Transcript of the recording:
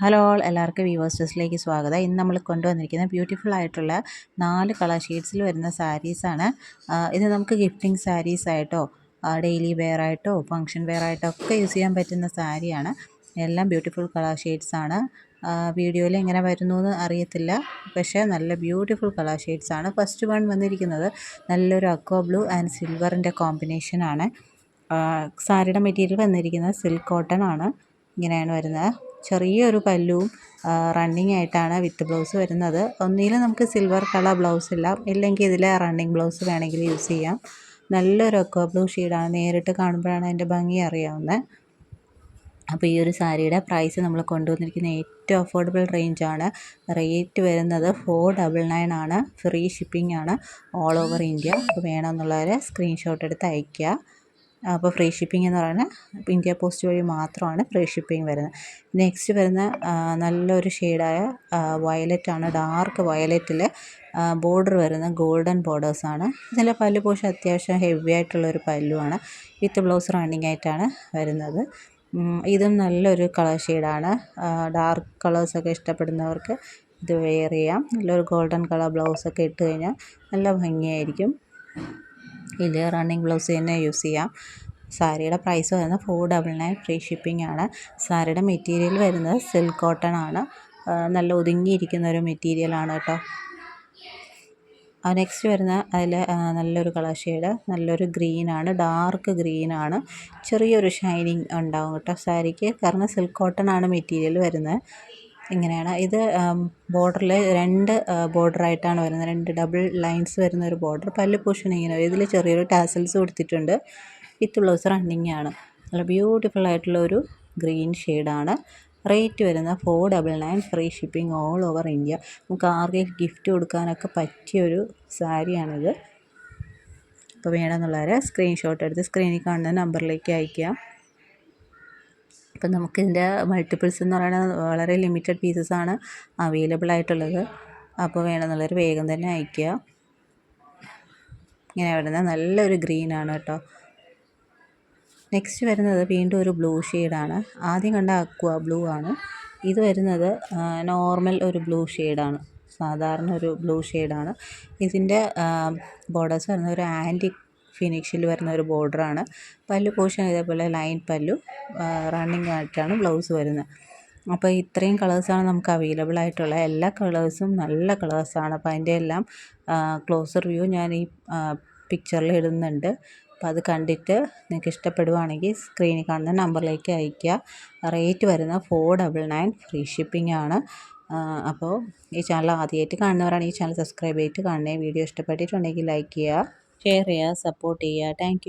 Hello all, എല്ലാവർക്കും viewers ഡ്രസ്സിലേക്ക് സ്വാഗതം. ഇന്ന് നമ്മൾ കൊണ്ടുവന്നിരിക്കുന്ന ബ്യൂട്ടിഫുൾ ആയിട്ടുള്ള 4 കളർ ഷെയ്ഡ്സിൽ വരുന്ന സാരീസാണ്. ഇത് നമുക്ക് ഗിഫ്റ്റിംഗ് സാരീസ് ആയിട്ടോ ഡെയിലി വെയർ ആയിട്ടോ ഫങ്ഷൻ വെയർ ആയിട്ടോ ഒക്കെ യൂസ് ചെയ്യാൻ പറ്റുന്ന സാരിയാണ്. എല്ലാം ബ്യൂട്ടിഫുൾ കളർ ഷെയ്ഡ്സാണ്. വീഡിയോയിൽ എങ്ങനെ വരുന്നു എന്ന് അറിയത്തില്ല, പക്ഷേ നല്ല ബ്യൂട്ടിഫുൾ കളർ ഷെയ്ഡ്സാണ്. ഫസ്റ്റ് വൺ വന്നിരിക്കുന്നത് നല്ലൊരു അക്വ ബ്ലൂ ആൻഡ് സിൽവറിൻ്റെ കോമ്പിനേഷനാണ്. സാരിയുടെ മെറ്റീരിയൽ വന്നിരിക്കുന്നത് സിൽക്ക് കോട്ടൺ ആണ്. ഇങ്ങനെയാണ് വരുന്നത്. ചെറിയൊരു പല്ലുവും റണ്ണിങ് ആയിട്ടാണ് വിത്ത് ബ്ലൗസ് വരുന്നത്. ഒന്നിൽ നമുക്ക് സിൽവർ കളർ ബ്ലൗസ് ഇല്ല, ഇല്ലെങ്കിൽ ഇതിൽ റണ്ണിങ് ബ്ലൗസ് വേണമെങ്കിൽ യൂസ് ചെയ്യാം. നല്ലൊരു അക്വ ബ്ലൂ ഷെയ്ഡാണ്. നേരിട്ട് കാണുമ്പോഴാണ് അതിൻ്റെ ഭംഗി അറിയാവുന്നത്. അപ്പോൾ ഈ ഒരു സാരിയുടെ പ്രൈസ് നമ്മൾ കൊണ്ടുവന്നിരിക്കുന്ന ഏറ്റവും അഫോർഡബിൾ റേഞ്ചാണ്. റേറ്റ് വരുന്നത് 499 ആണ്. ഫ്രീ ഷിപ്പിംഗ് ആണ് ഓൾ ഓവർ ഇന്ത്യ. അപ്പോൾ വേണമെന്നുള്ളവർ സ്ക്രീൻഷോട്ട് എടുത്ത് അയയ്ക്കുക. അപ്പോൾ ഫ്രീ ഷിപ്പിംഗ് എന്ന് പറയുന്നത് ഇന്ത്യ പോസ്റ്റ് വഴി മാത്രമാണ് ഫ്രീ ഷിപ്പിംഗ് വരുന്നത്. നെക്സ്റ്റ് വരുന്ന നല്ലൊരു ഷെയ്ഡായ വയലറ്റ് ആണ്. ഡാർക്ക് വയലറ്റിൽ ബോർഡർ വരുന്ന ഗോൾഡൻ ബോർഡേഴ്സാണ്. ഇതിലെ പല്ലു പോഷൻ അത്യാവശ്യം ഹെവി ആയിട്ടുള്ളൊരു പല്ലുവാണ്. വിത്ത് ബ്ലൗസ് റണ്ണിങ് ആയിട്ടാണ് വരുന്നത്. ഇതും നല്ലൊരു കളർ ഷെയ്ഡാണ്. ഡാർക്ക് കളേഴ്സൊക്കെ ഇഷ്ടപ്പെടുന്നവർക്ക് ഇത് വെയർ ചെയ്യാം. നല്ലൊരു ഗോൾഡൻ കളർ ബ്ലൗസൊക്കെ ഇട്ട് കഴിഞ്ഞാൽ നല്ല ഭംഗിയായിരിക്കും. ഇതിൽ റണ്ണിങ് ബ്ലൗസ് തന്നെ യൂസ് ചെയ്യാം. സാരിയുടെ പ്രൈസ് വരുന്നത് 499. ഫ്രീ ഷിപ്പിംഗ് ആണ്. സാരിയുടെ മെറ്റീരിയൽ വരുന്നത് സിൽക്ക് കോട്ടൺ ആണ്. നല്ല ഒതുങ്ങിയിരിക്കുന്ന ഒരു മെറ്റീരിയലാണ് കേട്ടോ. നെക്സ്റ്റ് വരുന്ന അതിൽ നല്ലൊരു കളർ ഷെയ്ഡ് നല്ലൊരു ഗ്രീനാണ്. ഡാർക്ക് ഗ്രീനാണ്. ചെറിയൊരു ഷൈനിങ് ഉണ്ടാവും കേട്ടോ സാരിക്ക്, കാരണം സിൽക്ക് കോട്ടൺ ആണ് മെറ്റീരിയൽ വരുന്നത്. ഇങ്ങനെയാണ് ഇത്. ബോർഡറിൽ 2 ബോർഡറായിട്ടാണ് വരുന്നത്. 2 ഡബിൾ ലൈൻസ് വരുന്ന ഒരു ബോർഡർ. പല്ല് പോർഷൻ ഇങ്ങനെ വരും. ഇതിൽ ചെറിയൊരു ടാസൽസ് കൊടുത്തിട്ടുണ്ട്. വിത്ത് ബ്ലൗസ് റണ്ണിങ് ആണ്. നല്ല ബ്യൂട്ടിഫുൾ ആയിട്ടുള്ള ഒരു ഗ്രീൻ ഷെയ്ഡാണ്. റേറ്റ് വരുന്നത് 499. Free shipping all over India. നമുക്ക് ആർക്കെങ്കിലും ഗിഫ്റ്റ് കൊടുക്കാനൊക്കെ പറ്റിയൊരു സാരിയാണിത്. അപ്പോൾ വേണമെന്നുള്ളവർ സ്ക്രീൻഷോട്ട് എടുത്ത് സ്ക്രീനിൽ കാണുന്ന നമ്പറിലേക്ക് അയയ്ക്കുക. ഇപ്പം നമുക്കിതിൻ്റെ മൾട്ടിപ്പിൾസ് എന്ന് പറയുന്നത് വളരെ ലിമിറ്റഡ് പീസസാണ് അവൈലബിൾ ആയിട്ടുള്ളത്. അപ്പോൾ വേണമെന്നുള്ളവർ വേഗം തന്നെ അയയ്ക്കുക. ഇങ്ങനെ വരുന്നത് നല്ലൊരു ഗ്രീനാണ് കേട്ടോ. നെക്സ്റ്റ് വരുന്നത് വീണ്ടും ഒരു ബ്ലൂ ഷെയ്ഡാണ്. ആദ്യം കണ്ട അക്വ ബ്ലൂ ആണ്. ഇത് വരുന്നത് നോർമൽ ഒരു ബ്ലൂ ഷെയ്ഡാണ്. സാധാരണ ഒരു ബ്ലൂ ഷെയ്ഡാണ്. ഇതിൻ്റെ ബോർഡേഴ്സ് വരുന്ന ഒരു ആൻറ്റിക് ഫിനിഷിൽ വരുന്ന ഒരു ബോർഡറാണ്. പല്ലു പോർഷൻ ഇതേപോലെ ലൈൻ പല്ലു റണ്ണിങ് ആയിട്ടാണ് ബ്ലൗസ് വരുന്നത്. അപ്പോൾ ഇത്രയും കളേഴ്സാണ് നമുക്ക് അവൈലബിൾ ആയിട്ടുള്ള. എല്ലാ കളേഴ്സും നല്ല കളേഴ്സാണ്. അപ്പോൾ അതിൻ്റെ എല്ലാം ക്ലോസർ വ്യൂ ഞാൻ ഈ പിക്ചറിൽ ഇടുന്നുണ്ട്. അപ്പോൾ അത് കണ്ടിട്ട് നിങ്ങൾക്ക് ഇഷ്ടപ്പെടുവാണെങ്കിൽ സ്ക്രീനിൽ കാണുന്ന നമ്പറിലേക്ക് അയയ്ക്കുക. റേറ്റ് വരുന്നത് 499. ഫ്രീ ഷിപ്പിംഗ് ആണ്. അപ്പോൾ ഈ ചാനൽ ആദ്യമായിട്ട് കാണുന്നവരാണ് ഈ ചാനൽ സബ്സ്ക്രൈബ് ചെയ്തിട്ട് കാണണേ. വീഡിയോ ഇഷ്ടപ്പെട്ടിട്ടുണ്ടെങ്കിൽ ലൈക്ക് ചെയ്യുക, ഷെയർ ചെയ്യുക, സപ്പോർട്ട് ചെയ്യുക. താങ്ക്